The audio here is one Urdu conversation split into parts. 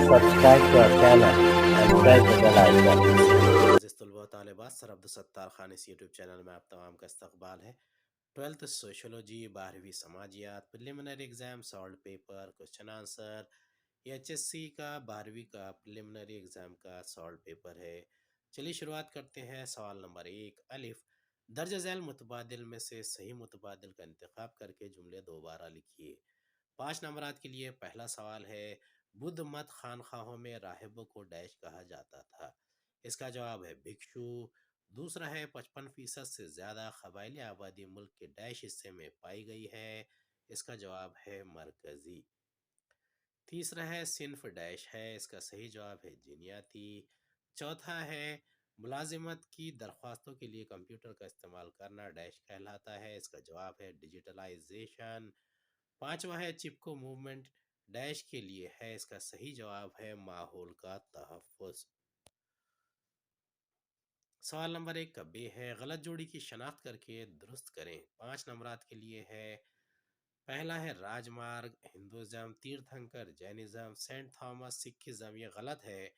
subscribe to our channel and press the bell icon. عزیز طلبہ و طالبات، سر عبدالستار خان اس یوٹیوب چینل میں آپ تمام کا استقبال ہے۔ 12th سوشولوجی، 12ویں سماجیات، preliminary exam solved paper question answer, یہ ایچ ایس سی کا 12ویں کا پریلیمنری ایگزام کا سالٹ پیپر ہے۔ چلیے شروعات کرتے ہیں۔ سوال نمبر 1 الف، درج ذیل متبادل میں سے صحیح متبادل کا انتخاب کر کے جملے دوبارہ لکھیے۔ 5 نمبرات کے لیے پہلا سوال ہے، بدھ مت خانقاہوں میں راہبوں کو ڈیش کہا جاتا تھا؟ اس کا جواب ہے بھکشو۔ دوسرا ہے 55% سے زیادہ قبائلی آبادی ملک کے ڈیش حصے میں پائی گئی ہے؟ اس کا جواب ہے مرکزی۔ تیسرا ہے صنف ڈیش ہے؟ اس کا صحیح جواب ہے جینیاتی۔ چوتھا ہے ملازمت کی درخواستوں کے لیے کمپیوٹر کا استعمال کرنا ڈیش کہلاتا ہے؟ اس کا جواب ہے ڈیجیٹلائزیشن۔ پانچواں ہے چپکو موومنٹ ڈیش کے لیے ہے؟ اس کا صحیح جواب ہے ماحول کا تحفظ۔ سوال نمبر 1 کا بے ہے، غلط جوڑی کی شناخت کر کے درست کریں۔ 5 نمبرات کے لیے ہے۔ پہلا ہے Raj Marg Hinduism, Tirthankar Jainism, Saint Thomas Sikhism, یہ غلط ہے۔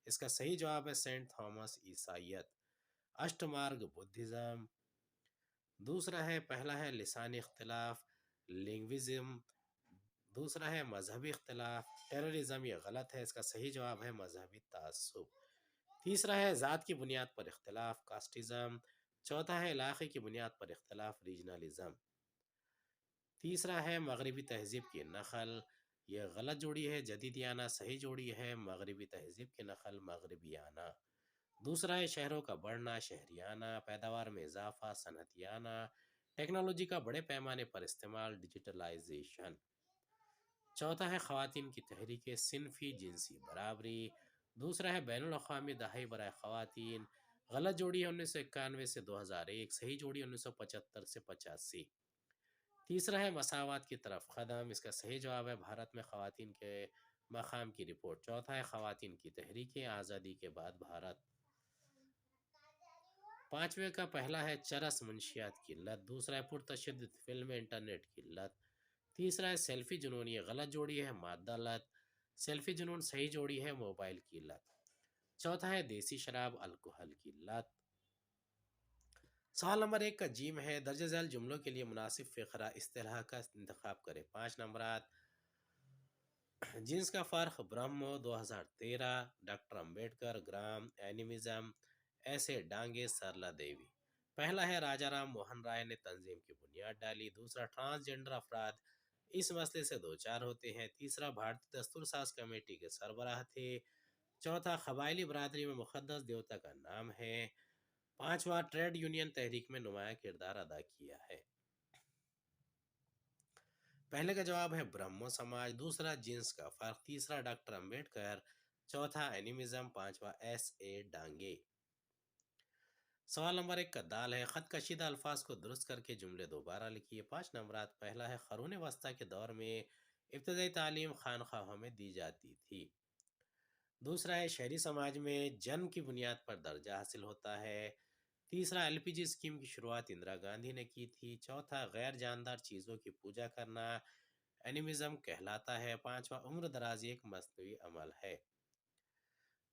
اس کا صحیح جواب ہے سینٹ تھامس عیسائیت۔ اشٹ مارگ بدھزم۔ دوسرا ہے، پہلا ہے لسانی اختلاف لنگویزم، دوسرا ہے مذہبی اختلاف ٹیررزم، یہ غلط ہے۔ اس کا صحیح جواب ہے مذہبی تعصب۔ تیسرا ہے ذات کی بنیاد پر اختلاف کاسٹزم، چوتھا ہے علاقے کی بنیاد پر اختلاف ریجنلزم۔ تیسرا ہے مغربی تہذیب کی نقل، یہ غلط جوڑی ہے جدیدیانہ، صحیح جوڑی ہے مغربی تہذیب کی نقل مغربیانہ۔ دوسرا ہے شہروں کا بڑھنا شہریانہ، پیداوار میں اضافہ صنعتیانہ، ٹیکنالوجی کا بڑے پیمانے پر استعمال ڈیجیٹلائزیشن۔ چوتھا ہے خواتین کی تحریک صنفی جنسی برابری۔ دوسرا ہے بین الاقوامی دہائی برائے خواتین، غلط جوڑی ہے 1991 سے 2001، صحیح جوڑی 1975 سے 85۔ تیسرا ہے مساوات کی طرف قدم، اس کا صحیح جواب ہے بھارت میں خواتین کے مقام کی رپورٹ۔ چوتھا ہے خواتین کی تحریکیں آزادی کے بعد بھارت۔ پانچویں کا پہلا ہے چرس منشیات کی لت، دوسرا ہے پرتشدد فلم انٹرنیٹ کی لت، تیسرا ہے سیلفی جنون، یہ غلط جوڑی ہے مادہ لت، سیلفی جنون صحیح جوڑی ہے موبائل کی لت۔ چوتھا ہے دیسی شراب الکحل کی لت۔ سوال نمبر 1 کا جیم ہے، درج ذیل جملوں کے لیے مناسب فقرہ اصطلاح کا انتخاب کریں۔ 5 نمبرات، جنس کا فرق Brahmo 2013، doctor Ambedkar gram animism, ایسے ڈانگے سرلا دیوی۔ پہلا ہے راجا رام موہن رائے نے تنظیم کی بنیاد ڈالی، دوسرا ٹرانسجنڈر افراد اس مسئلے سے دوچار ہوتے ہیں، تیسرا بھارتی دستور ساز کمیٹی کے سربراہ تھے، چوتھا قبائلی برادری میں مقدس دیوتا کا نام ہے، پانچواں ٹریڈ یونین تحریک میں نمایاں کردار ادا کیا ہے۔ پہلے کا جواب ہے برہمو سماج، دوسرا جنس کا فرق، تیسرا ڈاکٹر امبیڈکر، چوتھا اینیمزم، پانچواں ایس اے ڈانگے۔ سوال نمبر 1 کا دال ہے، خط کشیدہ الفاظ کو درست کر کے جملے دوبارہ لکھیے۔ 5 نمبرات، پہلا ہے قرون وسطیٰ کے دور میں ابتدائی تعلیم خانقاہوں میں دی جاتی تھی، دوسرا ہے شہری سماج میں جنم کی بنیاد پر درجہ حاصل ہوتا ہے، تیسرا ایل پی جی اسکیم کی شروعات اندرا گاندھی نے کی تھی، چوتھا غیر جاندار چیزوں کی پوجا کرنا اینیمزم کہلاتا ہے، پانچواں عمر درازی ایک مصنوعی عمل ہے۔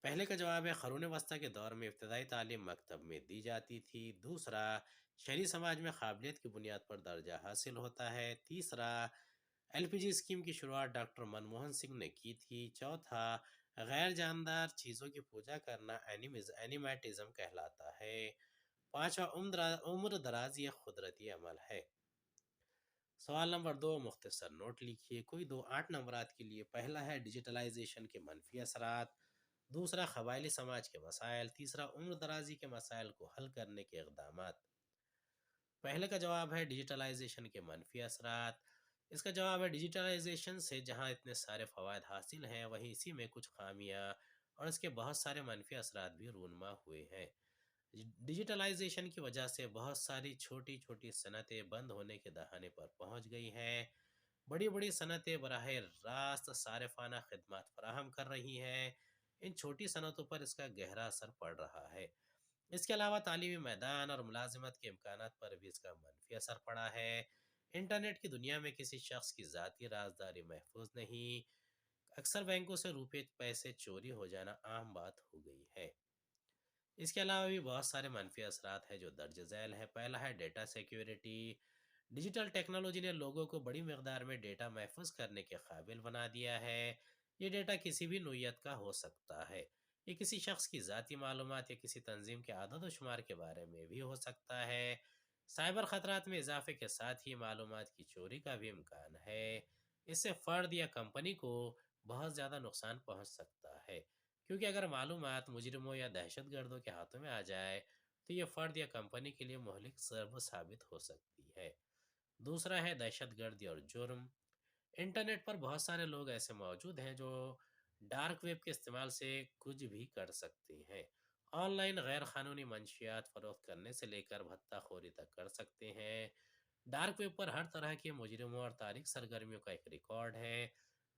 پہلے کا جواب ہے قرون وسطیٰ کے دور میں ابتدائی تعلیم مکتب میں دی جاتی تھی، دوسرا شہری سماج میں قابلیت کی بنیاد پر درجہ حاصل ہوتا ہے، تیسرا ایل پی جی اسکیم کی شروعات ڈاکٹر منموہن سنگھ نے کی تھی، چوتھا غیر جاندار چیزوں کی پوجا کرنا اینیمیٹزم کہلاتا ہے، پانچواں عمر درازی ایک قدرتی عمل ہے۔ سوال نمبر 2 مختصر نوٹ لکھیے۔ کوئی 8 نمبرات کے لیے پہلا ہے ڈیجیٹلائزیشن کے منفی اثرات، دوسرا قبائلی سماج کے مسائل، تیسرا عمر درازی کے مسائل کو حل کرنے کے اقدامات۔ پہلے کا جواب ہے ڈیجیٹلائزیشن کے منفی اثرات، اس کا جواب ہے ڈیجیٹلائزیشن سے جہاں اتنے سارے فوائد حاصل ہیں وہیں اسی میں کچھ خامیاں اور اس کے بہت سارے منفی اثرات بھی رونما ہوئے ہیں۔ ڈیجیٹلائزیشن کی وجہ سے بہت ساری چھوٹی چھوٹی صنعتیں بند ہونے کے دہانے پر پہنچ گئی ہیں، بڑی بڑی صنعتیں براہ راست صارفانہ خدمات فراہم کر رہی ہیں، ان چھوٹی صنعتوں پر اس کا گہرا اثر پڑ رہا ہے۔ اس کے علاوہ تعلیمی میدان اور ملازمت کے امکانات پر بھی اس کا منفی اثر پڑا ہے۔ انٹرنیٹ کی دنیا میں کسی شخص کی ذاتی رازداری محفوظ نہیں، اکثر بینکوں سے روپے پیسے چوری ہو جانا عام بات ہو گئی ہے۔ اس کے علاوہ بھی بہت سارے منفی اثرات ہیں جو درج ذیل ہے۔ پہلا ہے ڈیٹا سیکیورٹی۔ ڈیجیٹل ٹیکنالوجی نے لوگوں کو بڑی مقدار میں ڈیٹا محفوظ کرنے کے قابل بنا دیا ہے۔ یہ ڈیٹا کسی بھی نوعیت کا ہو سکتا ہے۔ یہ کسی شخص کی ذاتی معلومات یا کسی تنظیم کے اعداد و شمار کے بارے میں بھی ہو سکتا ہے۔ سائبر خطرات میں اضافے کے ساتھ ہی معلومات کی چوری کا بھی امکان ہے۔ اس سے فرد یا کمپنی کو بہت زیادہ نقصان پہنچ سکتا ہے، کیونکہ اگر معلومات مجرموں یا دہشت گردوں کے ہاتھوں میں آ جائے تو یہ فرد یا کمپنی کے لیے مہلک ضرب ثابت ہو سکتی ہے۔ دوسرا ہے دہشت گردی اور جرم۔ انٹرنیٹ پر بہت سارے لوگ ایسے موجود ہیں جو ڈارک ویب کے استعمال سے کچھ بھی کر سکتے ہیں۔ آن لائن غیر قانونی منشیات فروخت کرنے سے لے کر بھتہ خوری تک کر سکتے ہیں۔ ڈارک ویب پر ہر طرح کے مجرموں اور تاریخ سرگرمیوں کا ایک ریکارڈ ہے۔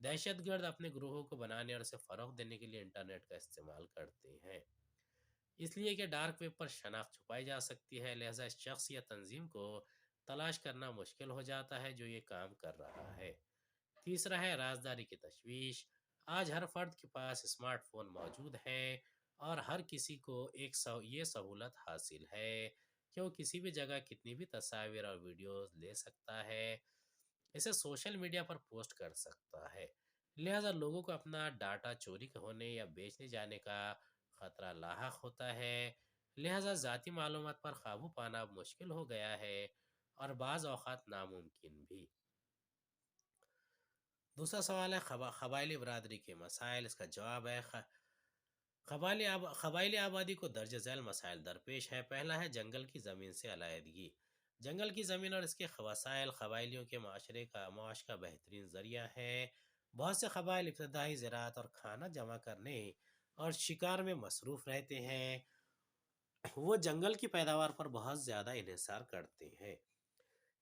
دہشت گرد اپنے گروہوں کو بنانے اور اسے فروغ دینے کے لیے انٹرنیٹ کا استعمال کرتے ہیں۔ اس لیے کہ ڈارک ویب پر شناخت چھپائی جا سکتی ہے، لہذا اس شخص یا تنظیم کو تلاش کرنا مشکل ہو جاتا ہے جو یہ کام کر رہا ہے۔ تیسرا ہے رازداری کی تشویش۔ آج ہر فرد کے پاس اسمارٹ فون موجود ہے اور ہر کسی کو یہ سہولت حاصل ہے کہ وہ کسی بھی جگہ کتنی بھی تصاویر اور ویڈیوز لے سکتا ہے، اسے سوشل میڈیا پر پوسٹ کر سکتا ہے۔ لہذا لوگوں کو اپنا ڈاٹا چوری ہونے یا بیچنے جانے کا خطرہ لاحق ہوتا ہے۔ لہذا ذاتی معلومات پر قابو پانا اب مشکل ہو گیا ہے اور بعض اوقات ناممکن بھی۔ دوسرا سوال ہے قبائلی برادری کے مسائل۔ اس کا جواب ہے قبائلی آبادی کو درج ذیل مسائل درپیش ہے۔ پہلا ہے جنگل کی زمین سے علیحدگی۔ جنگل کی زمین اور اس کے وسائل قبائلیوں کے معاش کا بہترین ذریعہ ہے۔ بہت سے قبائل ابتدائی زراعت اور کھانا جمع کرنے اور شکار میں مصروف رہتے ہیں۔ وہ جنگل کی پیداوار پر بہت زیادہ انحصار کرتے ہیں۔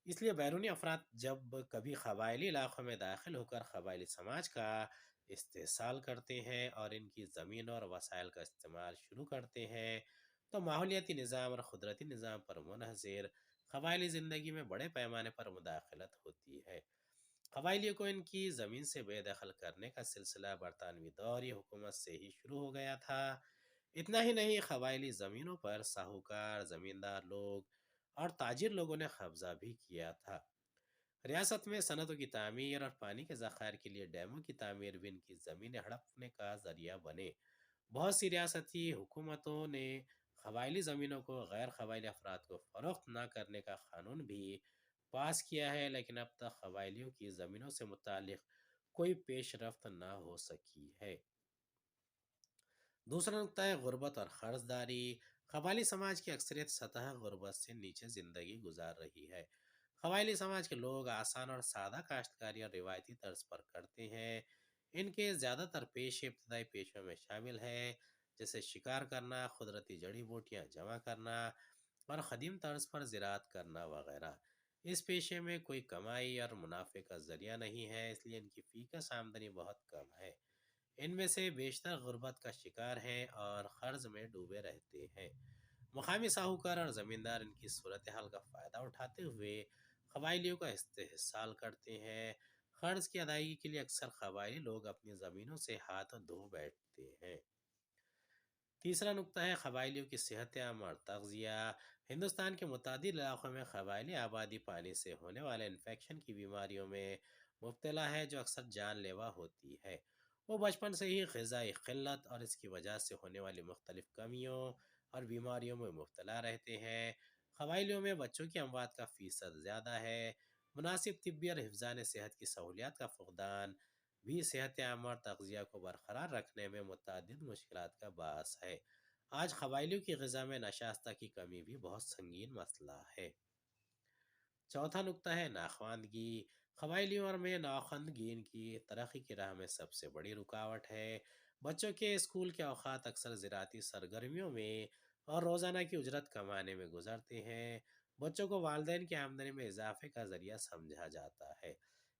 اس لیے بیرونی افراد جب کبھی قبائلی علاقوں میں داخل ہو کر قبائلی سماج کا استحصال کرتے ہیں اور ان کی زمینوں اور وسائل کا استعمال شروع کرتے ہیں تو ماحولیاتی نظام اور قدرتی نظام پر منحصر قبائلی زندگی میں بڑے پیمانے پر مداخلت ہوتی ہے۔ قبائلیوں کو ان کی زمین سے بے دخل کرنے کا سلسلہ برطانوی دوری حکومت سے ہی شروع ہو گیا تھا۔ اتنا ہی نہیں، قبائلی زمینوں پر ساہوکار، زمیندار لوگ اور تاجر لوگوں نے قبضہ بھی کیا تھا۔ ریاست میں صنعتوں کی تعمیر اور پانی کے ذخائر کے لیے ڈیموں کی تعمیر بھی ان کی زمینیں ہڑپنے کا ذریعہ بنے۔ بہت سی ریاستی حکومتوں نے قبائلی زمینوں کو غیر قبائلی افراد کو فروخت نہ کرنے کا قانون بھی پاس کیا ہے، لیکن اب تک قبائلیوں کی زمینوں سے متعلق کوئی پیش رفت نہ ہو سکی ہے۔ دوسرا نقطہ ہے غربت اور قرض داری۔ قبائلی سماج کی اکثریت سطح غربت سے نیچے زندگی گزار رہی ہے۔ قبائلی سماج کے لوگ آسان اور سادہ کاشتکاری اور روایتی طرز پر کرتے ہیں۔ ان کے زیادہ تر پیشے ابتدائی پیشوں میں شامل ہیں، جیسے شکار کرنا، قدرتی جڑی بوٹیاں جمع کرنا اور قدیم طرز پر زراعت کرنا وغیرہ۔ اس پیشے میں کوئی کمائی اور منافع کا ذریعہ نہیں ہے، اس لیے ان کی فی کس آمدنی بہت کم ہے۔ ان میں سے بیشتر غربت کا شکار ہیں اور قرض میں ڈوبے رہتے ہیں۔ مقامی ساہوکار اور زمیندار ان کی صورتحال کا فائدہ اٹھاتے ہوئے قبائلیوں کا استحصال کرتے ہیں۔ قرض کی ادائیگی کے لیے اکثر قبائلی لوگ اپنی زمینوں سے ہاتھ دھو بیٹھتے ہیں۔ تیسرا نقطہ ہے قبائلیوں کی صحت عامہ اور تغذیہ۔ ہندوستان کے متعدد علاقوں میں قبائلی آبادی پانی سے ہونے والے انفیکشن کی بیماریوں میں مبتلا ہے جو اکثر جان لیوا ہوتی ہے۔ وہ بچپن سے ہی غذائی قلت اور اس کی وجہ سے ہونے والی مختلف کمیوں اور بیماریوں میں مبتلا رہتے ہیں۔ قبائلیوں میں بچوں کی اموات کا فیصد زیادہ ہے۔ مناسب طبی اور حفظان صحت کی سہولیات کا فقدان بھی صحت عامہ اور تغذیہ کو برقرار رکھنے میں متعدد مشکلات کا باعث ہے۔ آج قبائلیوں کی غذا میں نشاستہ کی کمی بھی بہت سنگین مسئلہ ہے۔ چوتھا نقطہ ہے ناخواندگی۔ قبائلیوں میں ناخواندگی ان کی ترقی کی راہ میں سب سے بڑی رکاوٹ ہے۔ بچوں کے اسکول کے اوقات اکثر زراعتی سرگرمیوں میں اور روزانہ کی اجرت کمانے میں گزرتے ہیں۔ بچوں کو والدین کی آمدنی میں اضافے کا ذریعہ سمجھا جاتا ہے،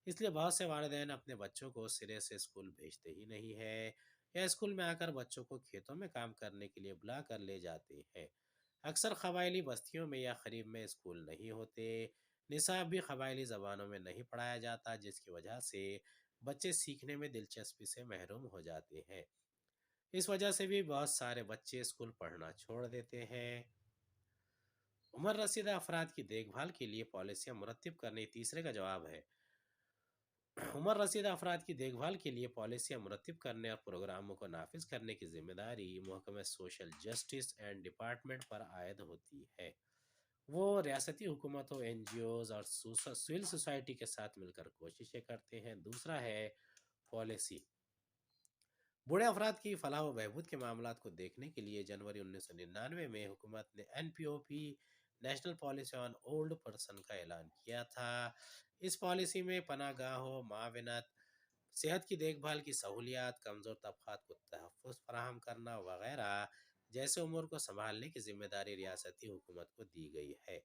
اس لیے بہت سے والدین اپنے بچوں کو سرے سے اسکول بھیجتے ہی نہیں ہیں یا اسکول میں آ کر بچوں کو کھیتوں میں کام کرنے کے لیے بلا کر لے جاتے ہیں۔ اکثر قبائلی بستیوں میں یا قریب میں اسکول نہیں ہوتے۔ نصاب بھی قبائلی زبانوں میں نہیں پڑھایا جاتا، جس کی وجہ سے بچے سیکھنے میں دلچسپی سے محروم ہو جاتے ہیں۔ اس وجہ سے بھی بہت سارے بچے اسکول پڑھنا چھوڑ دیتے ہیں۔ عمر رسیدہ افراد کی دیکھ بھال کے لیے پالیسیاں مرتب کرنے تیسرے کا جواب ہے۔ عمر رسیدہ افراد کی دیکھ بھال کے لیے پالیسیاں مرتب کرنے اور پروگراموں کو نافذ کرنے کی ذمہ داری محکمہ سوشل جسٹس اینڈ ڈپارٹمنٹ پر عائد ہوتی ہے۔ وہ ریاستی حکومتوں، این جی اوز اور سول سوسائٹی کے ساتھ مل کر کوششیں کرتے ہیں۔ دوسرا ہے پالیسی۔ بوڑھے افراد کی فلاح و بہبود کے معاملات کو دیکھنے کے لیے جنوری 1999 میں حکومت نے N P O P national policy on old person کا اعلان کیا تھا۔ اس پالیسی میں پناہ گاہوں، معاونت، صحت کی دیکھ بھال کی سہولیات، کمزور طبقات کو تحفظ فراہم کرنا وغیرہ جیسے امور کو سنبھالنے کی ذمہ داری ریاستی حکومت کو دی گئی ہے۔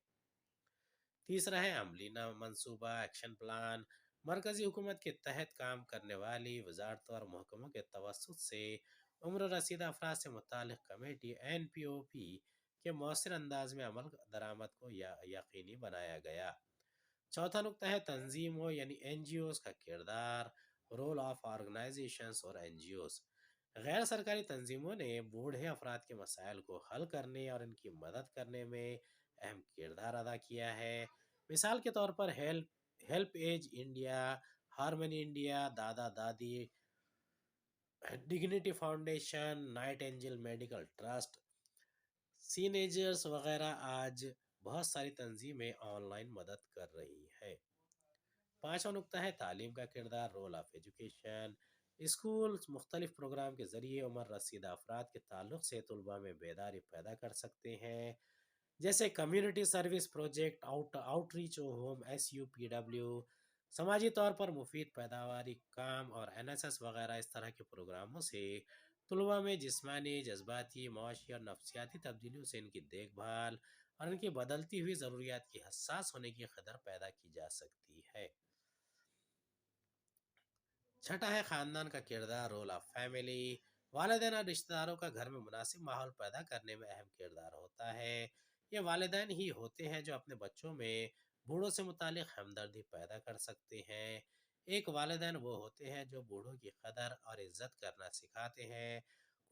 تیسرا ہے عملی منصوبہ ایکشن پلان۔ مرکزی حکومت کے تحت کام کرنے والی وزارتوں اور محکموں کے توسط سے عمر رسیدہ افراد سے متعلق کمیٹی این پی او پی کے مؤثر انداز میں عمل درآمد کو یقینی بنایا گیا۔ چوتھا نقطہ ہے تنظیموں یعنی این جی اوز کا کردار، رول آف آرگنائزیشنز اور این جی اوز۔ غیر سرکاری تنظیموں نے بوڑھے افراد کے مسائل کو حل کرنے اور ان کی مدد کرنے میں اہم کردار ادا کیا ہے۔ مثال کے طور پر Help Age India, Harmony India, Dada Dadi Dignity Foundation, Nightingale Medical Trust, سینیجرز وغیرہ آج بہت ساری تنظیمیں آن لائن مدد کر رہی ہیں۔ پانچواں نقطہ ہے تعلیم کا کردار، رول آف ایجوکیشن۔ اسکول مختلف پروگرام کے ذریعے عمر رسیدہ افراد کے تعلق سے طلباء میں بیداری پیدا کر سکتے ہیں، جیسے community service project, out reach home, S U P W, سماجی طور پر مفید پیداواری کام اور این ایس ایس وغیرہ۔ اس طرح کے پروگراموں سے طلباء میں جسمانی، جذباتی، معاشی اور نفسیاتی تبدیلیوں سے ان کی دیکھ بھال اور ان کی بدلتی ہوئی ضروریات کی حساس ہونے کی قدر پیدا کی جا سکتی ہے۔ چھٹا ہے خاندان کا کردار، رول آف فیملی۔ والدین اور رشتہ داروں کا گھر میں مناسب ماحول پیدا کرنے میں اہم کردار ہوتا ہے۔ یہ والدین ہی ہوتے ہیں جو اپنے بچوں میں بوڑھوں سے متعلق ہمدردی پیدا کر سکتے ہیں۔ ایک والدین وہ ہوتے ہیں جو بوڑھوں کی قدر اور عزت کرنا سکھاتے ہیں۔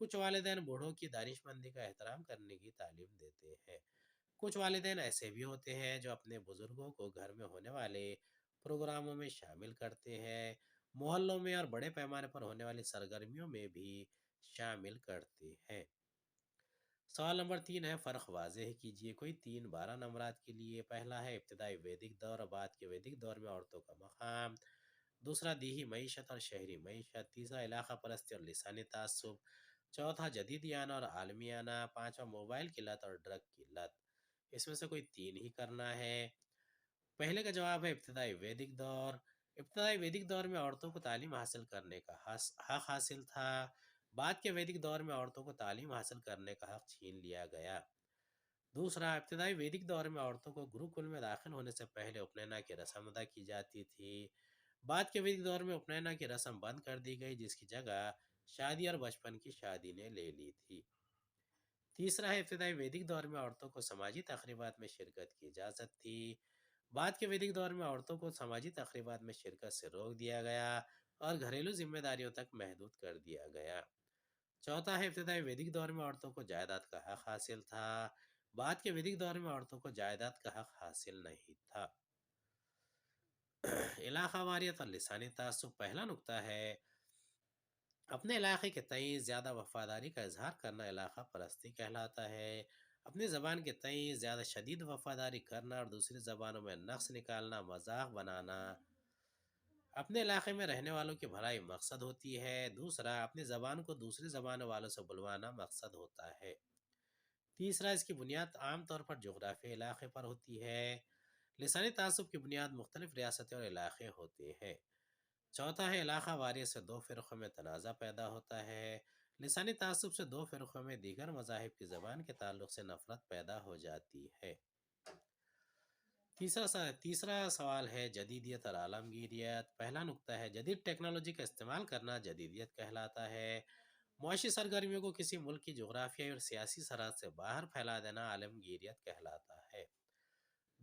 کچھ والدین بوڑھوں کی دانش مندی کا احترام کرنے کی تعلیم دیتے ہیں۔ کچھ والدین ایسے بھی ہوتے ہیں جو اپنے بزرگوں کو گھر میں ہونے والے پروگراموں میں شامل کرتے ہیں، محلوں میں اور بڑے پیمانے پر ہونے والی سرگرمیوں میں بھی شامل کرتے ہیں۔ سوال نمبر 3 ہے فرق واضح کیجیے۔ کوئی 3 12 نمبرات کے لیے۔ پہلا ہے ابتدائی ویدک دور اور بعد کے ویدک دور میں عورتوں کا مقام۔ دوسرا دیہی معیشت اور شہری معیشت۔ تیسرا علاقہ پرستی اور لسانی تعصب۔ چوتھا جدیدیانہ اور عالمیانہ۔ پانچواں موبائل کی لت اور ڈرگ کی لت۔ اس میں سے کوئی 3 ہی کرنا ہے۔ پہلے کا جواب ہے ابتدائی ویدک دور۔ ابتدائی ویدک دور میں عورتوں کو تعلیم حاصل کرنے کا حق حاصل تھا۔ بعد کے ویدک دور میں عورتوں کو تعلیم حاصل کرنے کا حق چھین لیا گیا۔ دوسرا، ابتدائی ویدک دور میں عورتوں کو گروکل میں داخل ہونے سے پہلے اپنینا کی رسم ادا کی جاتی تھی۔ بعد کے ویدک دور میں اپنینا کی رسم بند کر دی گئی، جس کی جگہ شادی اور بچپن کی شادی نے لے لی تھی۔ تیسرا ہے ابتدائی ویدک دور میں عورتوں کو سماجی تقریبات میں شرکت کی اجازت تھی۔ بعد کے ویدک دور میں عورتوں کو سماجی تقریبات میں شرکت سے روک دیا گیا اور گھریلو ذمہ داریوں تک محدود کر دیا گیا۔ چوتھا ہے ابتدائی ویدک دور میں عورتوں کو جائیداد کا حق حاصل تھا۔ بعد کے ویدک دور میں عورتوں کو جائیداد کا حق حاصل نہیں تھا۔ علاقہ واریت اور لسانی تعصب۔ پہلا نقطہ ہے اپنے علاقے کے تئیں زیادہ وفاداری کا اظہار کرنا علاقہ پرستی کہلاتا ہے۔ اپنی زبان کے تئیں زیادہ شدید وفاداری کرنا اور دوسری زبانوں میں نقص نکالنا، مذاق بنانا اپنے علاقے میں رہنے والوں کی بھلائی مقصد ہوتی ہے۔ دوسرا، اپنی زبان کو دوسری زبانوں والوں سے بلوانا مقصد ہوتا ہے۔ تیسرا، اس کی بنیاد عام طور پر جغرافیائی علاقے پر ہوتی ہے۔ لسانی تعصب کی بنیاد مختلف ریاستیں اور علاقے ہوتے ہیں۔ چوتھا ہے علاقہ واریت سے 2 فرقوں میں تنازع پیدا ہوتا ہے۔ لسانی تعصب سے 2 فرقوں میں دیگر مذاہب کی زبان کے تعلق سے نفرت پیدا ہو جاتی ہے۔ تیسرا سوال ہے جدیدیت اور عالمگیریت۔ پہلا نقطہ ہے جدید ٹیکنالوجی کا استعمال کرنا جدیدیت کہلاتا ہے۔ معاشی سرگرمیوں کو کسی ملک کی جغرافیائی اور سیاسی سرحد سے باہر پھیلا دینا عالمگیریت کہلاتا ہے۔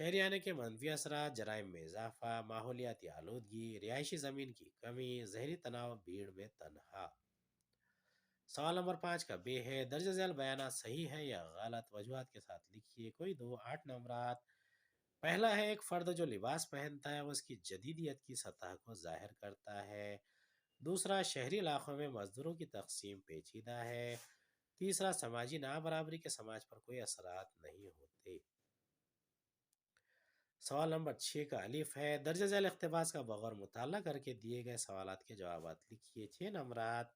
شہری آنے کے منفی اثرات: جرائم میں اضافہ، ماحولیاتی آلودگی، رہائشی زمین کی کمی، ذہنی تناؤ، بھیڑ میں تنہا۔ سوال نمبر 5 کا بے ہے، درج ذیل بیانات صحیح ہے یا غلط؟ وجوہات کے ساتھ لکھیے، کوئی دو 8 نمبرات۔ پہلا ہے، ایک فرد جو لباس پہنتا ہے وہ اس کی جدیدیت کی سطح کو ظاہر کرتا ہے۔ دوسرا، شہری علاقوں میں مزدوروں کی تقسیم پیچیدہ ہے۔ تیسرا، سماجی نابرابری کے سماج پر کوئی اثرات نہیں ہوتے۔ سوال نمبر 6 کا الف ہے، درج ذیل اقتباس کا بغور مطالعہ کر کے دیے گئے سوالات کے جوابات لکھیے، 6 نمبرات۔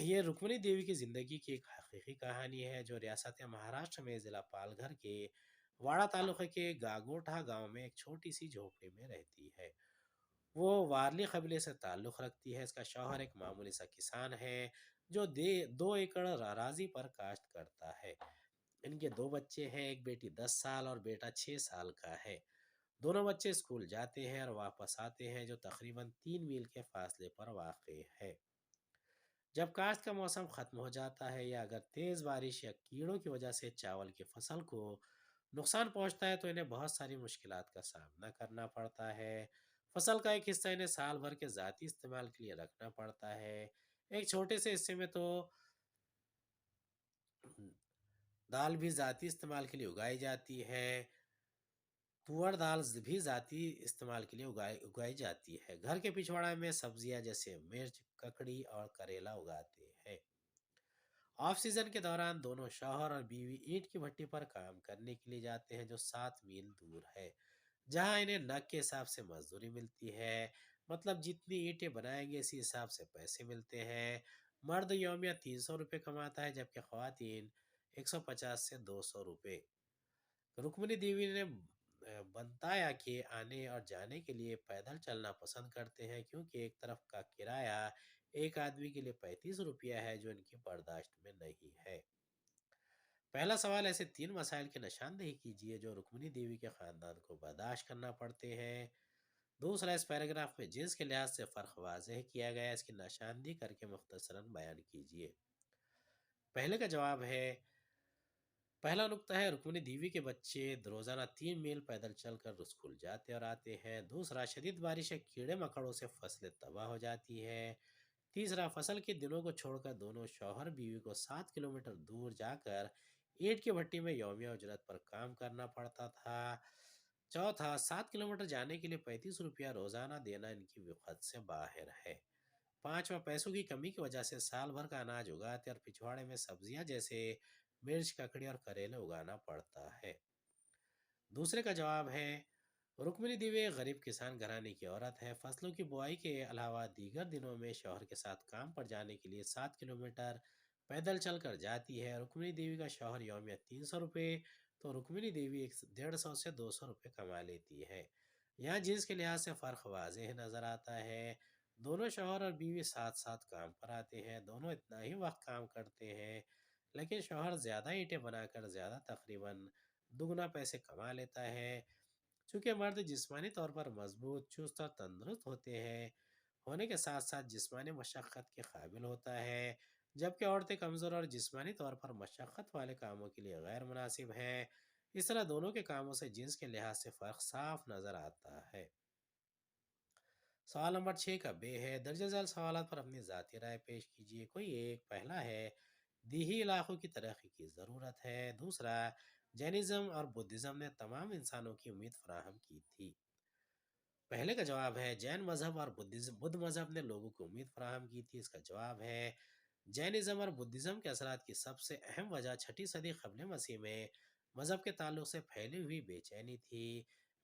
یہ رکمنی دیوی کی زندگی کی ایک حقیقی کہانی ہے جو ریاست مہاراشٹر میں ضلع پال گھر کے واڑہ تعلقے کے گاگوٹھا گاؤں میں ایک چھوٹی سی جھونپڑی میں رہتی ہے۔ وہ وارلی قبیلے سے تعلق رکھتی ہے۔ اس کا شوہر ایک معمولی سا کسان ہے جو 2 ایکڑ اراضی پر کاشت کرتا ہے۔ ان کے 2 بچے ہیں، ایک بیٹی 10 سال اور بیٹا 6 سال کا ہے۔ دونوں بچے اسکول جاتے ہیں اور واپس آتے ہیں جو تقریباً 3 میل کے فاصلے پر واقع ہے۔ جب کاشت کا موسم ختم ہو جاتا ہے یا اگر تیز بارش یا کیڑوں کی وجہ سے چاول کی فصل کو نقصان پہنچتا ہے تو انہیں بہت ساری مشکلات کا سامنا کرنا پڑتا ہے۔ فصل کا ایک حصہ انہیں سال بھر کے ذاتی استعمال کے لیے رکھنا پڑتا ہے۔ ایک چھوٹے سے حصے میں تو دال بھی ذاتی استعمال کے لیے اگائی جاتی ہے۔ تور دال بھی ذاتی استعمال کے لیے اگائی جاتی ہے۔ گھر کے پچھواڑے میں سبزیاں جیسے مرچ، ککڑی اور کریلا اگاتے ہیں۔ آف سیزن کے دوران دونوں شوہر اور بیوی اینٹ کی بھٹی پر کام کرنے کے لیے جاتے ہیں جو 7 میل دور ہے، جہاں انہیں نگ کے حساب سے مزدوری ملتی ہے۔ مطلب جتنی اینٹیں بنائیں گے اسی حساب سے پیسے ملتے ہیں۔ مرد یومیہ 300 روپے کماتا ہے جبکہ خواتین 150 سے 200 روپے۔ رکمنی دیوی نے بتایا کہ آنے اور جانے کے لیے پیدل چلنا پسند کرتے ہیں کیونکہ ایک طرف کا کرایہ ایک آدمی کے لیے 35 روپیہ ہے جو ان کی برداشت میں نہیں ہے۔ پہلا سوال، ایسے 3 مسائل کی نشاندہی کیجیے جو رکمنی دیوی کے خاندان کو برداشت کرنا پڑتے ہیں۔ دوسرا، اس پیراگراف میں جنس کے لحاظ سے فرق واضح کیا گیا ہے، اس کی نشاندہی کر کے مختصراً بیان کیجیے۔ پہلے کا جواب ہے، پہلا نقطہ ہے، رکمنی دیوی کے بچے روزانہ 3 میل پیدل چل کر اسکول جاتے اور آتے ہیں۔ دوسرا، شدید بارش یا کیڑے مکڑوں سے فصلیں تباہ ہو جاتی ہے۔ تیسرا، فصل کے دنوں کو چھوڑ کر دونوں شوہر بیوی کو 7 کلومیٹر دور جا کر اینٹ کی بھٹی میں یومیہ اجرت پر کام کرنا پڑتا تھا۔ چوتھا، 7 کلومیٹر جانے کے لیے 35 روپیہ روزانہ دینا ان کی وقت سے باہر ہے۔ پانچواں، پیسوں کی کمی کی وجہ سے سال بھر کا اناج اگاتے اور پچھواڑے میں سبزیاں جیسے مرچ، ککڑی اور کریلے اگانا پڑتا ہے۔ دوسرے کا جواب ہے، رکمنی دیوی ایک غریب کسان گھرانے کی عورت ہے۔ فصلوں کی بوائی کے علاوہ دیگر دنوں میں شوہر کے ساتھ کام پر جانے کے لیے 7 کلومیٹر پیدل چل کر جاتی ہے۔ رکمنی دیوی کا شوہر یومیہ 300 روپے تو رکمنی دیوی 150 سے 200 روپے کما لیتی ہے۔ یہاں جنس کے لحاظ سے فرق واضح نظر آتا ہے۔ دونوں شوہر اور بیوی ساتھ ساتھ کام پر آتے ہیں، دونوں اتنا ہی وقت کام کرتے ہیں، لیکن شوہر زیادہ اینٹیں بنا کر زیادہ تقریباً دگنا پیسے کما لیتا ہے۔ چونکہ مرد جسمانی طور پر مضبوط، چست اور تندرست ہونے کے ساتھ ساتھ جسمانی مشقت کے قابل ہوتا ہے، جبکہ عورتیں کمزور اور جسمانی طور پر مشقت والے کاموں کے لیے غیر مناسب ہیں۔ اس طرح دونوں کے کاموں سے جنس کے لحاظ سے فرق صاف نظر آتا ہے۔ سوال نمبر 6 کا بے ہے، درج ذیل سوالات پر اپنی ذاتی رائے پیش کیجیے، کوئی ایک۔ پہلا ہے، دیہی علاقوں کی ترقی کی ضرورت ہے۔ دوسرا، جینزم اور بدھزم نے تمام انسانوں کی امید فراہم کی تھی۔ پہلے کا جواب ہے، جین مذہب اور بدھ مذہب نے لوگوں کو امید فراہم کی تھی۔ اس کا جواب ہے، جینزم اور بدھزم کے اثرات کی سب سے اہم وجہ 6 صدی قبل مسیح میں مذہب کے تعلق سے پھیلی ہوئی بے چینی تھی۔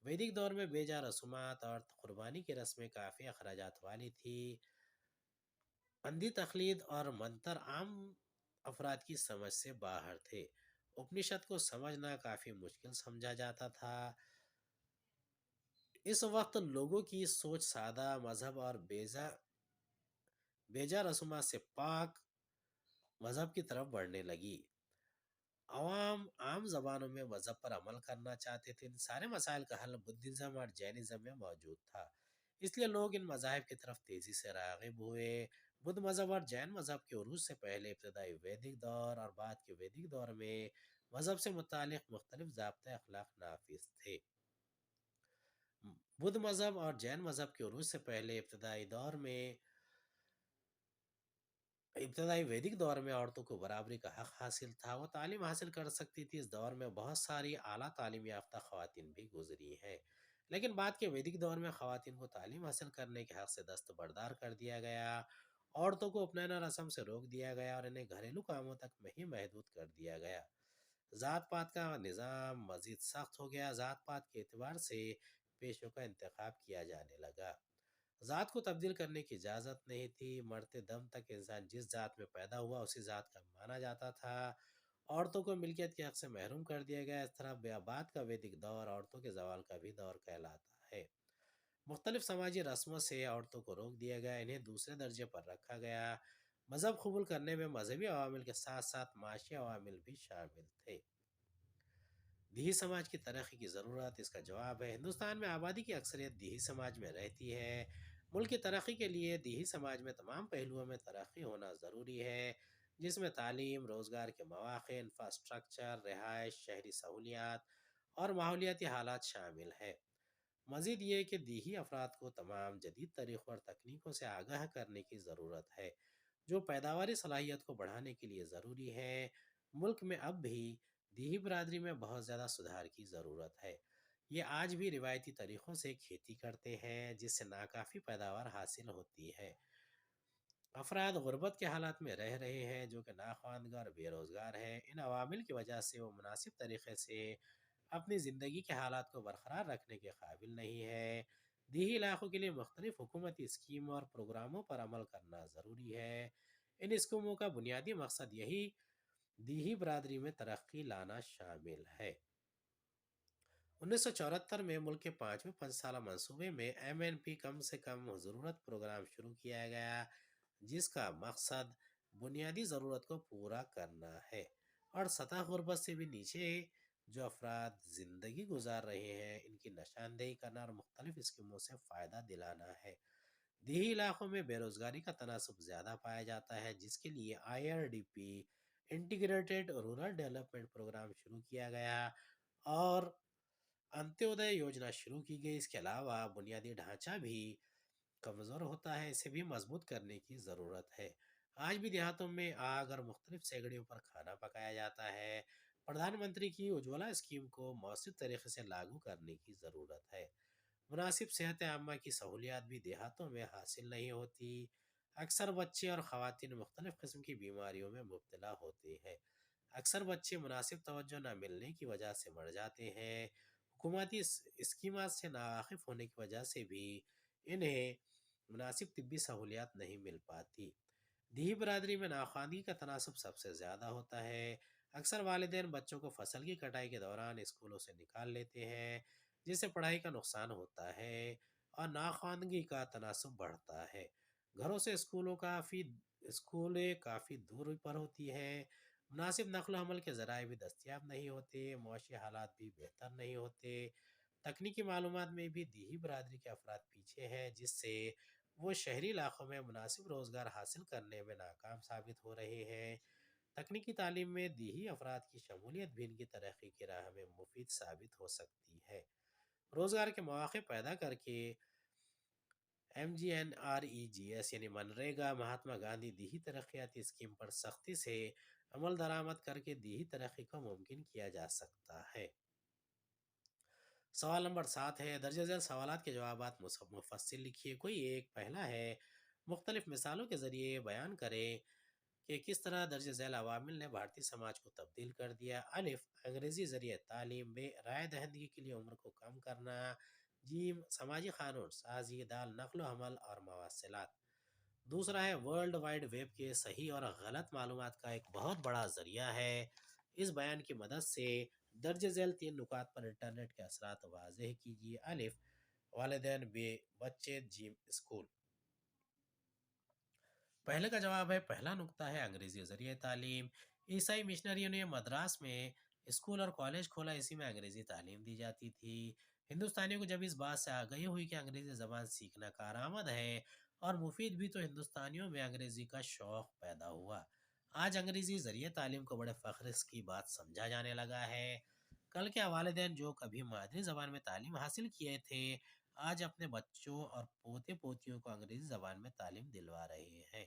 ویدک دور میں بیجا رسومات اور قربانی کی رسمیں کافی اخراجات والی تھی۔ اندھی تقلید اور منتر عام افراد کی سمجھ سے باہر تھے۔ اپنشد کو سمجھنا کافی مشکل سمجھا جاتا تھا۔ اس وقت لوگوں کی سوچ سادہ مذہب اور بیجا رسومات سے پاک مذہب کی طرف بڑھنے لگی۔ عوام عام زبانوں میں مذہب پر عمل کرنا چاہتے تھے۔ ان سارے مسائل کا حل بدھزم اور جینزم میں موجود تھا، اس لیے لوگ ان مذاہب کی طرف تیزی سے راغب ہوئے۔ بدھ مذہب اور جین مذہب کے عروج سے پہلے ابتدائی ویدک دور اور بعد کے ویدک دور میں مذہب سے متعلق مختلف ضابطۂ اخلاق نافذ تھے۔ بدھ مذہب اور جین مذہب کے عروج سے پہلے ابتدائی ویدک دور میں عورتوں کو برابری کا حق حاصل تھا، وہ تعلیم حاصل کر سکتی تھی۔ اس دور میں بہت ساری اعلیٰ تعلیم یافتہ خواتین بھی گزری ہیں، لیکن بعد کے ویدک دور میں خواتین کو تعلیم حاصل کرنے کے حق سے دستبردار کر دیا گیا۔ عورتوں کو اپنانا رسم سے روک دیا گیا اور انہیں گھریلو کاموں تک میں ہی محدود کر دیا گیا۔ ذات پات کا نظام مزید سخت ہو گیا۔ ذات پات کے اعتبار سے پیشوں کا انتخاب کیا جانے لگا۔ ذات کو تبدیل کرنے کی اجازت نہیں تھی۔ مرتے دم تک انسان جس ذات میں پیدا ہوا اسی ذات کا مانا جاتا تھا۔ عورتوں کو ملکیت کے حق سے محروم کر دیا گیا۔ اس طرح بعد کا ویدک دور عورتوں کے زوال کا بھی دور کہلاتا ہے۔ مختلف سماجی رسموں سے عورتوں کو روک دیا گیا، انہیں دوسرے درجے پر رکھا گیا۔ مذہب قبول کرنے میں مذہبی عوامل کے ساتھ ساتھ معاشی عوامل بھی شامل تھے۔ دیہی سماج کی ترقی کی ضرورت، اس کا جواب ہے ہندوستان میں آبادی کی اکثریت دیہی سماج میں رہتی ہے۔ ملک کی ترقی کے لیے دیہی سماج میں تمام پہلوؤں میں ترقی ہونا ضروری ہے، جس میں تعلیم، روزگار کے مواقع، انفراسٹرکچر، رہائش، شہری سہولیات اور ماحولیاتی حالات شامل ہیں۔ مزید یہ کہ دیہی افراد کو تمام جدید طریقوں اور تکنیکوں سے آگاہ کرنے کی ضرورت ہے، جو پیداواری صلاحیت کو بڑھانے کے لیے ضروری ہے۔ ملک میں اب بھی دیہی برادری میں بہت زیادہ سدھار کی ضرورت ہے۔ یہ آج بھی روایتی طریقوں سے کھیتی کرتے ہیں، جس سے ناکافی پیداوار حاصل ہوتی ہے۔ افراد غربت کے حالات میں رہ رہے ہیں، جو کہ ناخواندگار اور بے روزگار ہیں۔ ان عوامل کی وجہ سے وہ مناسب طریقے سے اپنی زندگی کے حالات کو برقرار رکھنے کے قابل نہیں ہے۔ دیہی علاقوں کے لیے مختلف حکومتی اسکیموں اور پروگراموں پر عمل کرنا ضروری ہے۔ ان اسکیموں کا بنیادی مقصد یہی دیہی برادری میں ترقی لانا شامل ہے۔ 1974 میں ملک کے 5ویں 5 سالہ منصوبے میں MNP کم سے کم ضرورت پروگرام شروع کیا گیا، جس کا مقصد بنیادی ضرورت کو پورا کرنا ہے اور سطح غربت سے بھی نیچے جو افراد زندگی گزار رہے ہیں ان کی نشاندہی کرنا اور مختلف اسکیموں سے فائدہ دلانا ہے۔ دیہی علاقوں میں بے روزگاری کا تناسب زیادہ پایا جاتا ہے، جس کے لیے IRDP integrated rural development programme شروع کیا گیا اور انتیودے یوجنا شروع کی گئی۔ اس کے علاوہ بنیادی ڈھانچہ بھی کمزور ہوتا ہے، اسے بھی مضبوط کرنے کی ضرورت ہے۔ آج بھی دیہاتوں میں آگ اور مختلف سیگڑیوں پر کھانا پکایا جاتا ہے۔ پردھان منتری کی اجولا اسکیم کو مؤثر طریقے سے لاگو کرنے کی ضرورت ہے۔ مناسب صحت عامہ کی سہولیات بھی دیہاتوں میں حاصل نہیں ہوتی۔ اکثر بچے اور خواتین مختلف قسم کی بیماریوں میں مبتلا ہوتے ہیں۔ اکثر بچے مناسب توجہ نہ ملنے کی وجہ سے مر جاتے ہیں۔ حکومتی اسکیمات سے ناواقف ہونے کی وجہ سے بھی انہیں مناسب طبی سہولیات نہیں مل پاتی۔ دیہی برادری میں ناخواندگی کا تناسب سب سے زیادہ ہوتا ہے۔ اکثر والدین بچوں کو فصل کی کٹائی کے دوران اسکولوں سے نکال لیتے ہیں، جس سے پڑھائی کا نقصان ہوتا ہے اور ناخواندگی کا تناسب بڑھتا ہے۔ گھروں سے اسکولیں کافی دور پر ہوتی ہیں۔ مناسب نقل و حمل کے ذرائع بھی دستیاب نہیں ہوتے۔ معاشی حالات بھی بہتر نہیں ہوتے۔ تکنیکی معلومات میں بھی دیہی برادری کے افراد پیچھے ہیں، جس سے وہ شہری علاقوں میں مناسب روزگار حاصل کرنے میں ناکام ثابت ہو رہے ہیں۔ تکنیکی تعلیم میں دیہی افراد کی شمولیت بھی ان کی ترقی کی راہ میں مفید ثابت ہو سکتی ہے۔ روزگار کے مواقع پیدا کر کے MGNREGS یعنی منریگا، مہاتما گاندھی دیہی ترقیاتی اسکیم پر سختی سے عمل درآمد کر کے دیہی ترقی کو ممکن کیا جا سکتا ہے۔ سوال نمبر 7 ہے، درج ذیل سوالات کے جوابات مفصل لکھیے۔ کوئی ایک پہلا ہے، مختلف مثالوں کے ذریعے بیان کریں کہ کس طرح درج ذیل عوامل نے بھارتی سماج کو تبدیل کر دیا۔ الف، انگریزی ذریعہ تعلیم۔ ب، رائے دہندگی کے لیے عمر کو کم کرنا۔ جیم، سماجی قانون سازی۔ دال، نقل و حمل اور مواصلات۔ دوسرا ہے، ورلڈ وائڈ ویب کے صحیح اور غلط معلومات کا ایک بہت بڑا ذریعہ ہے۔ اس بیان کی مدد سے درج ذیل 3 نکات پر انٹرنیٹ کے اثرات واضح کیجیے۔ الف، والدین، ب، بچے، جیم، اسکول۔ پہلے کا جواب ہے، پہلا نکتہ ہے انگریزی ذریعہ تعلیم۔ عیسائی مشنریوں نے مدراس میں اسکول اور کالج کھولا، اسی میں انگریزی تعلیم دی جاتی تھی۔ ہندوستانیوں کو جب اس بات سے آگاہی ہوئی کہ انگریزی زبان سیکھنا کارآمد ہے اور مفید بھی، تو ہندوستانیوں میں انگریزی کا شوق پیدا ہوا۔ آج انگریزی ذریعے تعلیم کو بڑے فخر کی بات سمجھا جانے لگا ہے۔ کل کے والدین جو کبھی مادری زبان میں تعلیم حاصل کیے تھے، آج اپنے بچوں اور پوتے پوتیوں کو انگریزی زبان میں تعلیم دلوا رہے ہیں۔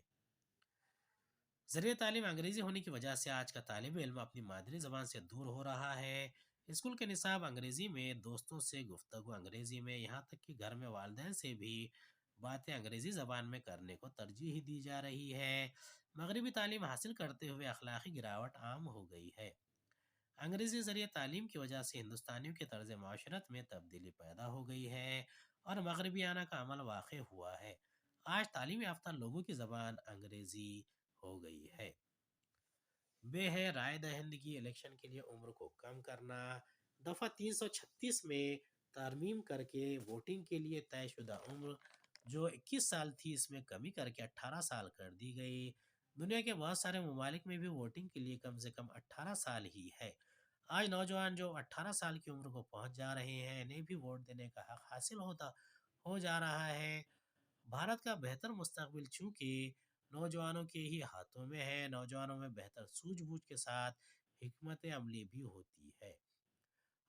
ذریعہ تعلیم انگریزی ہونے کی وجہ سے آج کا طالب علم اپنی مادری زبان سے دور ہو رہا ہے۔ اسکول کے نصاب انگریزی میں، دوستوں سے گفتگو انگریزی میں، یہاں تک کہ گھر میں والدین سے بھی باتیں انگریزی زبان میں کرنے کو ترجیح دی جا رہی ہے۔ مغربی تعلیم حاصل کرتے ہوئے اخلاقی گراوٹ عام ہو گئی ہے۔ انگریزی ذریعے تعلیم کی وجہ سے ہندوستانیوں کے طرز معاشرت میں تبدیلی پیدا ہو گئی ہے اور مغربیانہ کا عمل واقع ہوا ہے۔ آج تعلیم یافتہ لوگوں کی زبان انگریزی ہو گئی ہے۔ بے ہے رائے دہندگی، الیکشن کے لیے عمر کو کم کرنا۔ دفعہ 336 میں ترمیم کر کے ووٹنگ کے لیے طے شدہ عمر جو 21 سال تھی، اس میں کمی کر کے 18 سال کر دی گئی۔ دنیا کے بہت سارے ممالک میں بھی ووٹنگ کے لیے کم سے کم 18 سال ہی ہے۔ آج نوجوان جو 18 سال کی عمر کو پہنچ جا رہے ہیں، انہیں بھی ووٹ دینے کا حق حاصل ہو جا رہا ہے۔ بھارت کا بہتر مستقبل چونکہ نوجوانوں کے ہی ہاتھوں میں ہے، نوجوانوں میں بہتر سوجھ بوجھ کے ساتھ حکمت عملی بھی ہوتی ہے۔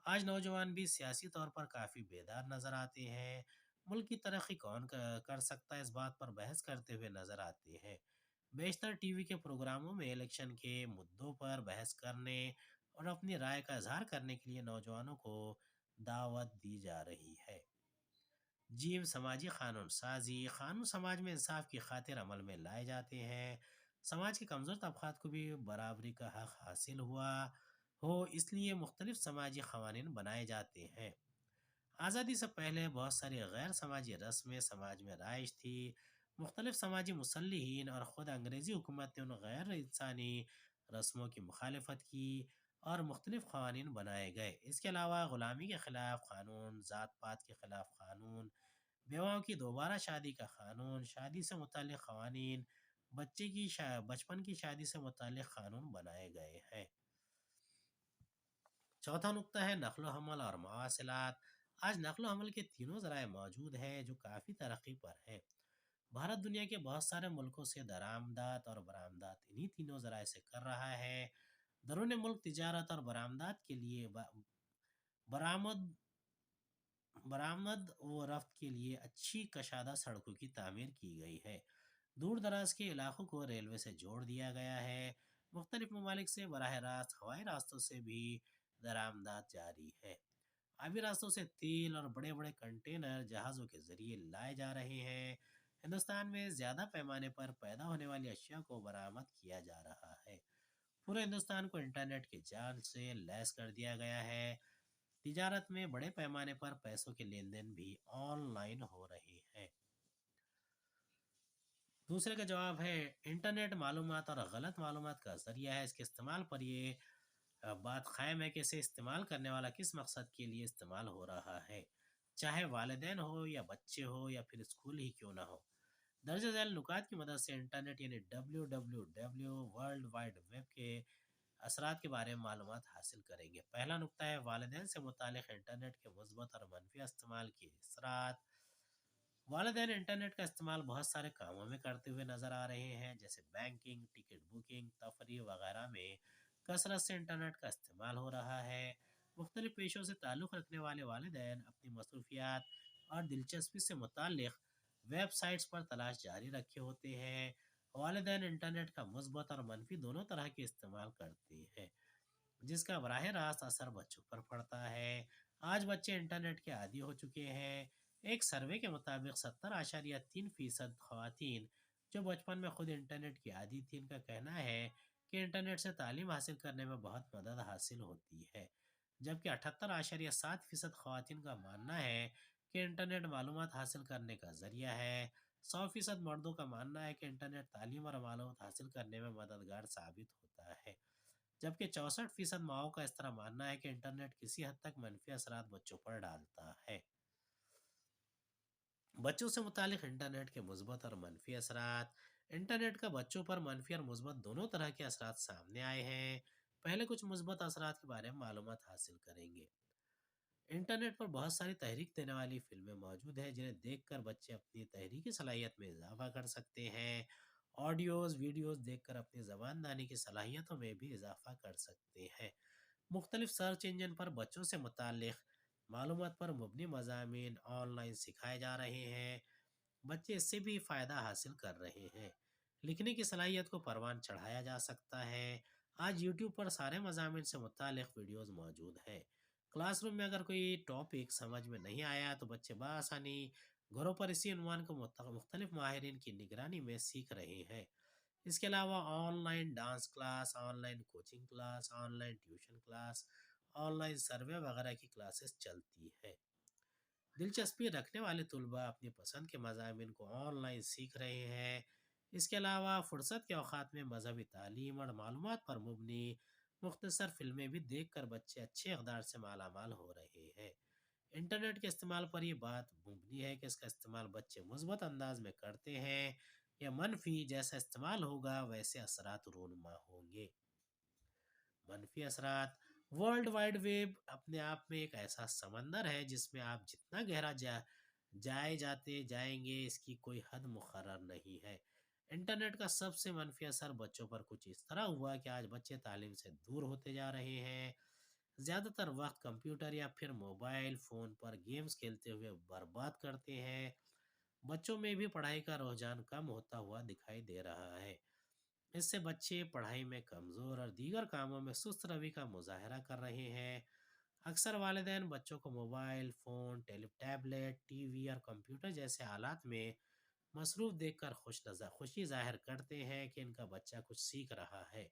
آج نوجوان بھی سیاسی طور پر کافی بیدار نظر آتے ہیں۔ ملک کی ترقی کون کر سکتا ہے، اس بات پر بحث کرتے ہوئے نظر آتے ہیں۔ بیشتر ٹی وی کے پروگراموں میں الیکشن کے مدعوں پر بحث کرنے اور اپنی رائے کا اظہار کرنے کے لیے نوجوانوں کو دعوت دی جا رہی ہے۔ جیم سماجی قانون سازی، قانون سماج میں انصاف کی خاطر عمل میں لائے جاتے ہیں۔ سماج کے کمزور طبقات کو بھی برابری کا حق حاصل ہو، اس لیے مختلف سماجی قوانین بنائے جاتے ہیں۔ آزادی سے پہلے بہت ساری غیر سماجی رسمیں سماج میں رائج تھی۔ مختلف سماجی مصلحین اور خود انگریزی حکومت نے ان غیر انسانی رسموں کی مخالفت کی اور مختلف قوانین بنائے گئے۔ اس کے علاوہ غلامی کے خلاف قانون، ذات پات کے خلاف قانون، بیواؤں کی دوبارہ شادی کا قانون، شادی سے متعلق قوانین، بچپن کی شادی سے متعلق قانون بنائے گئے ہیں۔ چوتھا نقطہ ہے نقل و حمل اور مواصلات۔ آج نقل و حمل کے تینوں ذرائع موجود ہیں جو کافی ترقی پر ہیں۔ بھارت دنیا کے بہت سارے ملکوں سے درآمدات اور برآمدات انہی تینوں ذرائع سے کر رہا ہے۔ درون ملک تجارت اور برآمدات کے لیے برآمد و رفت کے لیے اچھی کشادہ سڑکوں کی تعمیر کی گئی ہے۔ دور دراز کے علاقوں کو ریلوے سے جوڑ دیا گیا ہے۔ مختلف ممالک سے براہ راست ہوائی راستوں سے بھی درآمدات جاری ہے۔ آبی راستوں سے تیل اور بڑے بڑے کنٹینر جہازوں کے ذریعے لائے جا رہے ہیں۔ ہندوستان میں زیادہ پیمانے پر پیدا ہونے والی اشیاء کو برآمد کیا جا رہا ہے۔ پورے ہندوستان کو انٹرنیٹ کے جال سے لیس کر دیا گیا ہے۔ تجارت میں بڑے پیمانے پر پیسوں کے لین دین بھی آن لائن ہو رہے ہیں۔ دوسرے کا جواب ہے انٹرنیٹ معلومات اور غلط معلومات کا ذریعہ ہے۔ اس کے استعمال پر یہ بات قائم ہے کہ اسے استعمال کرنے والا کس مقصد کے لیے استعمال ہو رہا ہے، چاہے والدین ہو یا بچے ہو یا پھر اسکول ہی کیوں نہ ہو۔ درج ذیل نکات کی مدد سے انٹرنیٹ یعنی WWW ورلڈ وائڈ ویب کے اثرات کے بارے میں معلومات حاصل کریں گے۔ پہلا نقطہ ہے والدین سے متعلق انٹرنیٹ کے مثبت اور منفی استعمال کے اثرات۔ والدین انٹرنیٹ کا استعمال بہت سارے کاموں میں کرتے ہوئے نظر آ رہے ہیں، جیسے بینکنگ، ٹکٹ بکنگ، تفریح وغیرہ میں کثرت سے انٹرنیٹ کا استعمال ہو رہا ہے۔ مختلف پیشوں سے تعلق رکھنے والے والدین اپنی مصروفیات اور دلچسپی سے متعلق ویب سائٹس پر تلاش جاری رکھے ہوتے ہیں۔ والدین انٹرنیٹ کا مثبت اور منفی دونوں طرح کے استعمال کرتے ہیں، جس کا براہ راست اثر بچوں پر پڑتا ہے۔ آج بچے انٹرنیٹ کے عادی ہو چکے ہیں۔ ایک سروے کے مطابق 70.3% خواتین جو بچپن میں خود انٹرنیٹ کی عادی تھی، ان کا کہنا ہے کہ انٹرنیٹ سے تعلیم حاصل کرنے میں بہت مدد حاصل ہوتی ہے، جبکہ 78.7% خواتین کا ماننا ہے کہ انٹرنیٹ معلومات حاصل کرنے کا ذریعہ ہے۔ 100% مردوں کا ماننا ہے کہ انٹرنیٹ تعلیم اور معلومات حاصل کرنے میں مددگار ثابت ہوتا ہے، جبکہ 64% ماؤں کا اس طرح ماننا ہے کہ انٹرنیٹ کسی حد تک منفی اثرات بچوں پر ڈالتا ہے۔ بچوں سے متعلق انٹرنیٹ کے مثبت اور منفی اثرات۔ انٹرنیٹ کا بچوں پر منفی اور مثبت دونوں طرح کے اثرات سامنے آئے ہیں۔ پہلے کچھ مثبت اثرات کے بارے میں معلومات حاصل کریں گے۔ انٹرنیٹ پر بہت ساری تحریک دینے والی فلمیں موجود ہیں جنہیں دیکھ کر بچے اپنی تحریکی صلاحیت میں اضافہ کر سکتے ہیں۔ آڈیوز ویڈیوز دیکھ کر اپنی زبان دانی کی صلاحیتوں میں بھی اضافہ کر سکتے ہیں۔ مختلف سرچ انجن پر بچوں سے متعلق معلومات پر مبنی مضامین آن لائن سکھائے جا رہے ہیں۔ بچے اس سے بھی فائدہ حاصل کر رہے ہیں۔ لکھنے کی صلاحیت کو پروان چڑھایا جا سکتا ہے۔ آج یوٹیوب پر سارے مضامین سے متعلق ویڈیوز موجود ہیں۔ کلاس روم میں اگر کوئی ٹاپک سمجھ میں نہیں آیا تو بچے بآسانی گھروں پر اسی عنوان کو مختلف ماہرین کی نگرانی میں سیکھ رہے ہیں۔ اس کے علاوہ on line dance class, on line coaching class, on line tuition class, on line survey وغیرہ کی کلاسز چلتی ہیں۔ دلچسپی رکھنے والے طلباء اپنی پسند کے مضامین کو آن لائن سیکھ رہے ہیں۔ اس کے علاوہ فرصت کے اوقات میں مذہبی تعلیم اور معلومات پر مبنی مختصر فلمیں بھی دیکھ کر بچے اچھے اقدار سے مالا مال ہو رہے ہیں۔ انٹرنیٹ کے استعمال پر یہ بات مبنی ہے کہ اس کا استعمال بچے مثبت انداز میں کرتے ہیں یا منفی، جیسا استعمال ہوگا ویسے اثرات رونما ہوں گے۔ منفی اثرات: ورلڈ وائڈ ویب اپنے آپ میں ایک ایسا سمندر ہے جس میں آپ جتنا گہرا جائے جاتے جائیں گے اس کی کوئی حد مقرر نہیں ہے۔ انٹرنیٹ کا سب سے منفی اثر بچوں پر کچھ اس طرح ہوا کہ آج بچے تعلیم سے دور ہوتے جا رہے ہیں۔ زیادہ تر وقت کمپیوٹر یا پھر موبائل فون پر گیمز کھیلتے ہوئے برباد کرتے ہیں۔ بچوں میں بھی پڑھائی کا رجحان کم ہوتا ہوا دکھائی دے رہا ہے۔ اس سے بچے پڑھائی میں کمزور اور دیگر کاموں میں سست روی کا مظاہرہ کر رہے ہیں۔ اکثر والدین بچوں کو mobile phone, tablet, T V اور کمپیوٹر جیسے آلات میں مصروف دیکھ کر خوشی ظاہر کرتے ہیں کہ ان کا بچہ کچھ سیکھ رہا ہے،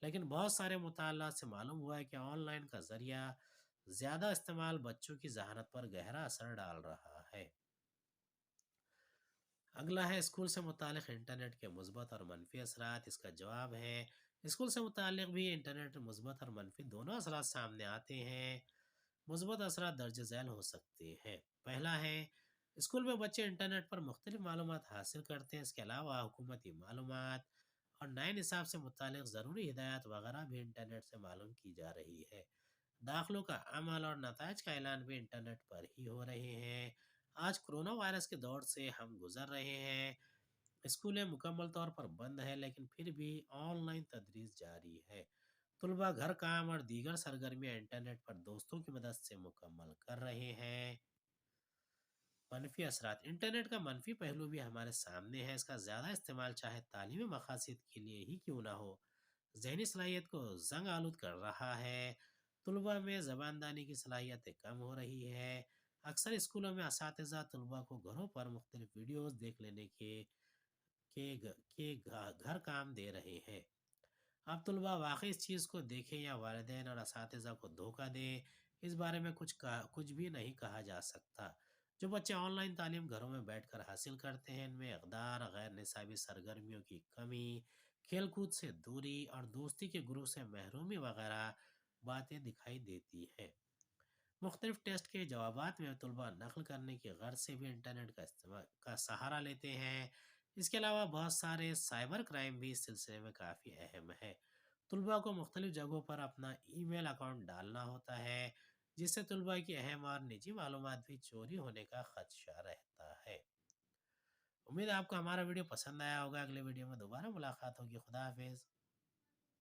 لیکن بہت سارے مطالعات سے معلوم ہوا ہے کہ آن لائن کا ذریعہ زیادہ استعمال بچوں کی ذہانت پر گہرا اثر ڈال رہا ہے۔ اگلا ہے اسکول سے متعلق انٹرنیٹ کے مثبت اور منفی اثرات۔ اس کا جواب ہے اسکول سے متعلق بھی انٹرنیٹ مثبت اور منفی دونوں اثرات سامنے آتے ہیں۔ مثبت اثرات درج ذیل ہو سکتے ہیں۔ پہلا ہے اسکول میں بچے انٹرنیٹ پر مختلف معلومات حاصل کرتے ہیں۔ اس کے علاوہ حکومتی معلومات اور نئے نصاب سے متعلق ضروری ہدایات وغیرہ بھی انٹرنیٹ سے معلوم کی جا رہی ہے۔ داخلوں کا عمل اور نتائج کا اعلان بھی انٹرنیٹ پر ہی ہو رہے ہیں۔ آج کرونا وائرس کے دور سے ہم گزر رہے ہیں۔ اسکولیں مکمل طور پر بند ہیں لیکن پھر بھی آن لائن تدریس جاری ہے۔ طلباء گھر کام اور دیگر سرگرمیاں انٹرنیٹ پر دوستوں کی مدد سے مکمل کر رہے ہیں۔ منفی اثرات: انٹرنیٹ کا منفی پہلو بھی ہمارے سامنے ہے۔ اس کا زیادہ استعمال چاہے تعلیمی مقاصد کے لیے ہی کیوں نہ ہو، ذہنی صلاحیت کو زنگ آلود کر رہا ہے۔ طلباء میں زباندانی کی صلاحیتیں کم ہو رہی ہے۔ اکثر اسکولوں میں اساتذہ طلباء کو گھروں پر مختلف ویڈیوز دیکھ لینے کے گھر کام دے رہے ہیں۔ اب طلباء واقعی اس چیز کو دیکھیں یا والدین اور اساتذہ کو دھوکہ دیں، اس بارے میں کچھ بھی نہیں کہا جا سکتا۔ جو بچے آن لائن تعلیم گھروں میں بیٹھ کر حاصل کرتے ہیں ان میں اقدار، غیر نصابی سرگرمیوں کی کمی، کھیل کود سے دوری اور دوستی کے گروہ سے محرومی وغیرہ باتیں دکھائی دیتی ہیں۔ مختلف ٹیسٹ کے جوابات میں طلباء نقل کرنے کی غرض سے بھی انٹرنیٹ کا سہارا لیتے ہیں۔ اس کے علاوہ بہت سارے سائبر کرائم بھی اس سلسلے میں کافی اہم ہے۔ طلباء کو مختلف جگہوں پر اپنا ای میل اکاؤنٹ ڈالنا ہوتا ہے جس سے طلباء کی اہم اور نجی معلومات بھی چوری ہونے کا خدشہ رہتا ہے۔ امید ہے آپ کو ہمارا ویڈیو پسند آیا ہوگا۔ اگلے ویڈیو میں دوبارہ ملاقات ہوگی۔ خدا حافظ۔